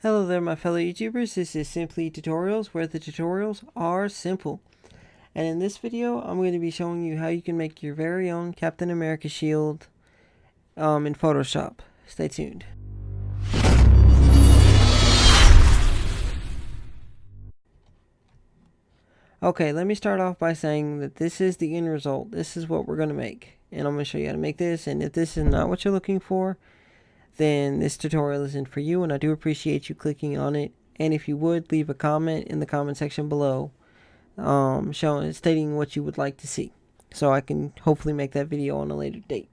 Hello there my fellow YouTubers, this is Simply Tutorials where the tutorials are simple. And in this video I'm going to be showing you how you can make your very own Captain America shield in Photoshop. Stay tuned. Okay, let me start off by saying that this is the end result. This is what we're going to make. And I'm going to show you how to make this, and if this is not what you're looking for, then this tutorial isn't for you, and I do appreciate you clicking on it. And if you would, leave a comment in the comment section below stating what you would like to see, so I can hopefully make that video on a later date.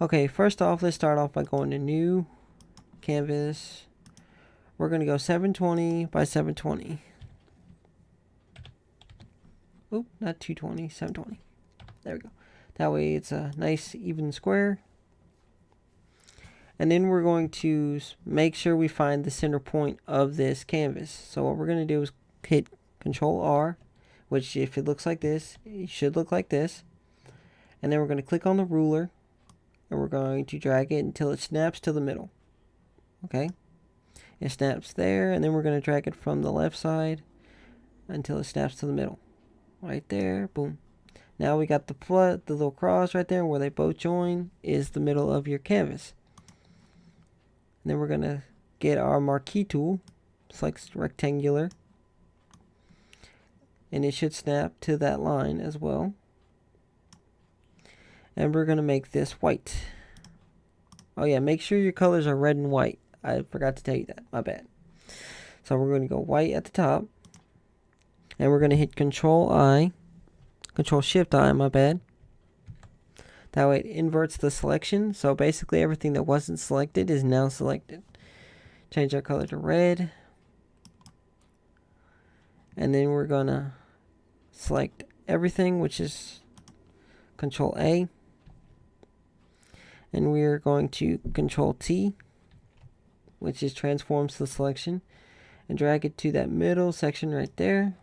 Okay, first off, let's start off by going to New, Canvas. We're going to go 720 by 720. Oop, not 220, 720. There we go. That way it's a nice even square. And then we're going to make sure we find the center point of this canvas. So what we're going to do is hit Control R, which if it looks like this, it should look like this. And then we're going to click on the ruler, and we're going to drag it until it snaps to the middle. Okay? It snaps there, and then we're going to drag it from the left side until it snaps to the middle. Right there, boom. Now we got the little cross right there where they both join is the middle of your canvas. And then we're going to get our marquee tool, select rectangular, and it should snap to that line as well. And we're going to make this white. Oh yeah, make sure your colors are red and white. I forgot to tell you that, my bad. So we're going to go white at the top, and we're going to hit Control Shift I, my bad. That way it inverts the selection, so basically everything that wasn't selected is now selected. Change our color to red. And then we're going to select everything, which is Control A. And we're going to Control T, which is transforms the selection, and drag it to that middle section right there.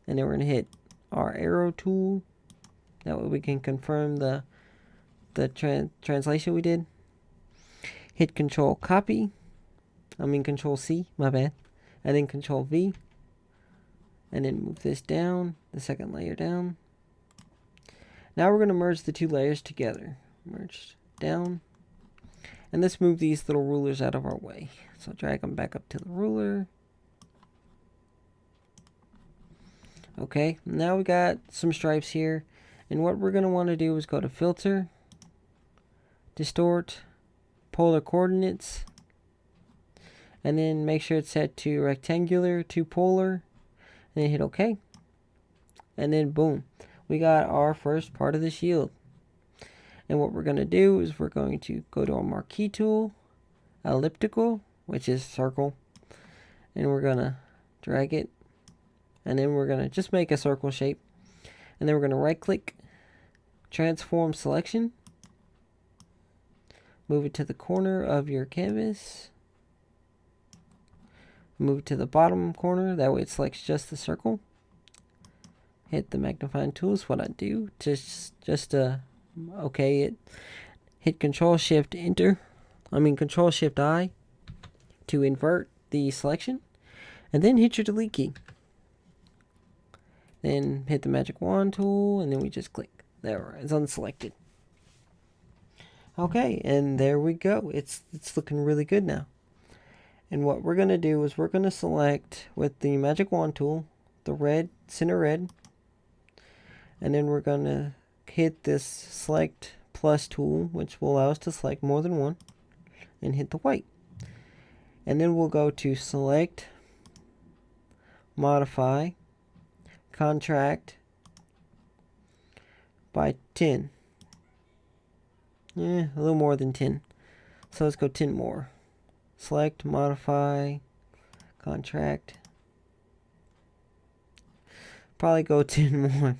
And then we're going to hit our arrow tool. That way we can confirm the translation we did. Hit Control C, my bad, and then Control V, and then move this down, the second layer down. Now we're going to merge the two layers together. Merge down, and let's move these little rulers out of our way. So drag them back up to the ruler. Okay, now we got some stripes here, and what we're going to want to do is go to Filter, Distort, Polar Coordinates, and then make sure it's set to rectangular to polar, and then hit OK. And then boom, we got our first part of the shield. And what we're going to do is we're going to go to our marquee tool, elliptical, which is circle, and we're going to drag it, and then we're going to just make a circle shape, and then we're going to right click, transform selection, move it to the corner of your canvas, move it to the bottom corner, that way it selects just the circle. Hit the magnifying tool is what I do, okay it. Hit Control Shift I to invert the selection, and then hit your delete key. Then hit the magic wand tool, and then we just click. There, it's unselected. Okay, and there we go. It's looking really good now. And what we're going to do is we're going to select with the magic wand tool the red, center red, and then we're going to hit this select plus tool, which will allow us to select more than one, and hit the white. And then we'll go to select, modify, contract by 10. A little more than 10. So let's go 10 more. Select, modify, contract. Probably go 10 more.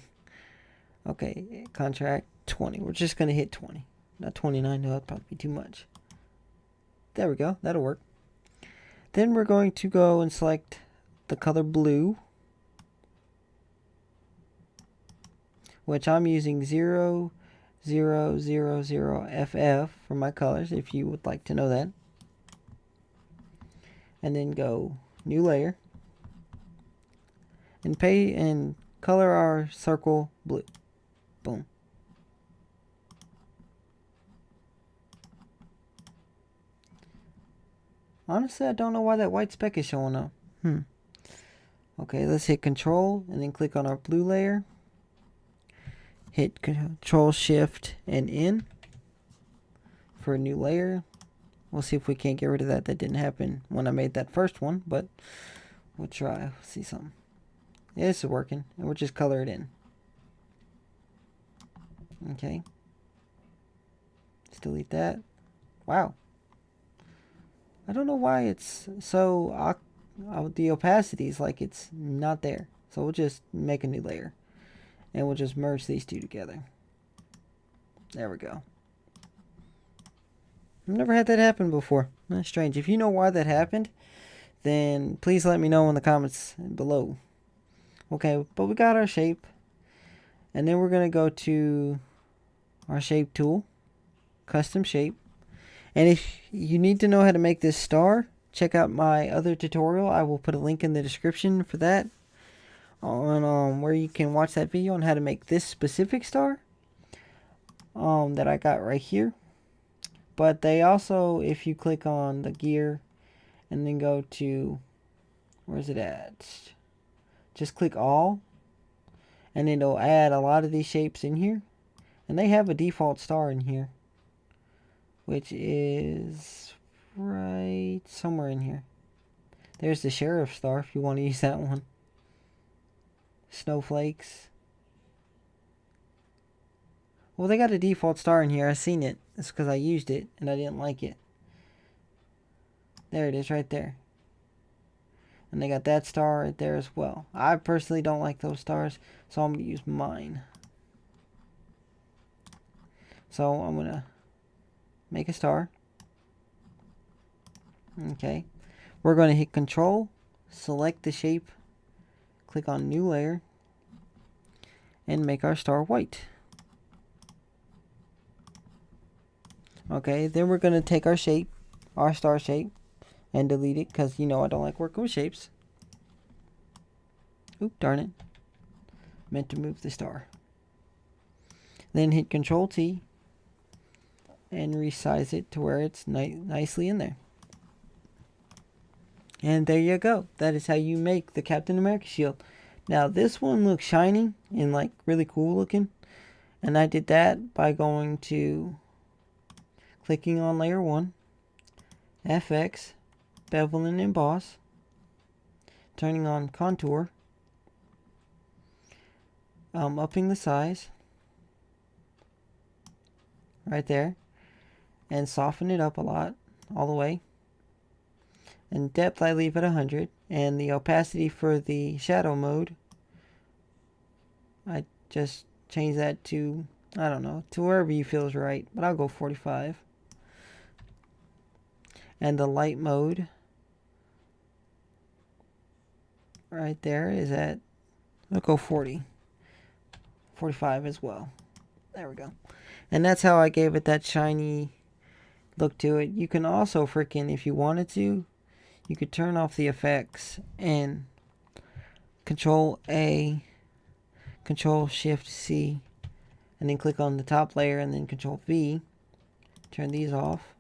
Okay, contract 20. We're just going to hit 20. Not 29, no, that'd probably be too much. There we go, that'll work. Then we're going to go and select the color blue, which I'm using 0000FF for my colors, if you would like to know that. and then go new layer and color our circle blue. Boom. Honestly, I don't know why that white speck is showing up. Okay, let's hit Control and then click on our blue layer. Hit Control Shift and N for a new layer. We'll see if we can't get rid of that. That didn't happen when I made that first one, but we'll try. See something. Yeah, this is working, and we'll just color it in. Okay. Let's delete that. Wow. I don't know why it's so the opacity is like it's not there. So we'll just make a new layer, and we'll just merge these two together. There we go. I've never had that happen before. That's strange. If you know why that happened, then please let me know in the comments below. Okay, but we got our shape, and then we're gonna go to our shape tool, custom shape. And if you need to know how to make this star, check out my other tutorial. I will put a link in the description for that, on where you can watch that video on how to make this specific star that I got right here. But they also, if you click on the gear and then go to, where's it at? Just click all, and it'll add a lot of these shapes in here. And they have a default star in here, which is right somewhere in here. There's the sheriff star if you want to use that one. Snowflakes. Well, they got a default star in here. I seen it. It's because I used it and I didn't like it. There it is right there. And they got that star right there as well. I personally don't like those stars, so I'm going to use mine. So I'm going to make a star. Okay. We're going to hit Control, select the shape, click on New Layer, and make our star white. Okay, then we're going to take our shape, our star shape, and delete it because, you know, I don't like working with shapes. Oop, darn it. Meant to move the star. Then hit Control T and resize it to where it's nicely in there. And there you go. That is how you make the Captain America shield. Now this one looks shiny and like really cool looking. And I did that by going to clicking on layer 1, FX, bevel and emboss, turning on contour, upping the size right there, and soften it up a lot all the way. And depth I leave at 100, and the opacity for the shadow mode I just change that to, I don't know, to wherever you feel is right, but I'll go 45. And the light mode right there is at, I'll go 40. 45 as well. There we go. And that's how I gave it that shiny look to it. You can also freaking, if you wanted to, you could turn off the effects and Control A, Control Shift C, and then click on the top layer and then Control V. Turn these off.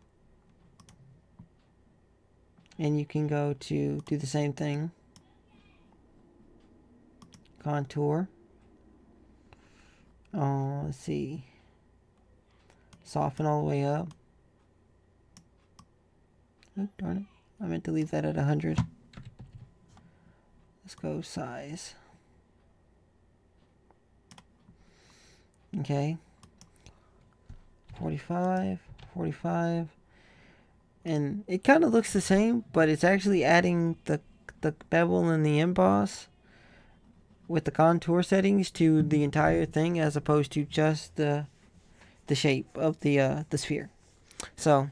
And you can go to do the same thing. Contour. Let's see. Soften all the way up. Oh, darn it. I meant to leave that at 100. Let's go size. Okay. 45, 45. And it kind of looks the same, but it's actually adding the bevel and the emboss with the contour settings to the entire thing as opposed to just the shape of the sphere. So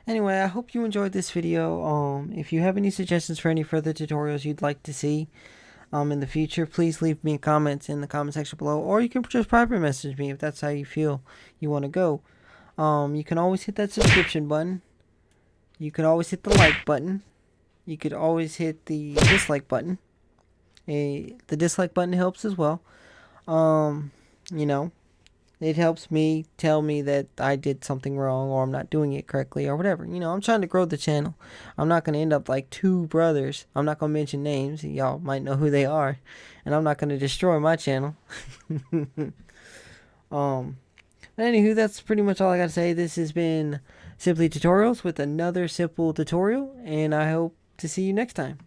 anyway, I hope you enjoyed this video. If you have any suggestions for any further tutorials you'd like to see in the future, please leave me comments in the comment section below, or you can just private message me if that's how you feel you want to go. You can always hit that subscription button. You can always hit the like button. you could always hit the dislike button. The dislike button helps as well. You know, it helps me tell me that I did something wrong or I'm not doing it correctly or whatever. You know, I'm trying to grow the channel. I'm not going to end up like two brothers. I'm not going to mention names. Y'all might know who they are. And I'm not going to destroy my channel. But anywho, that's pretty much all I got to say. This has been Simply Tutorials with another simple tutorial. And I hope to see you next time.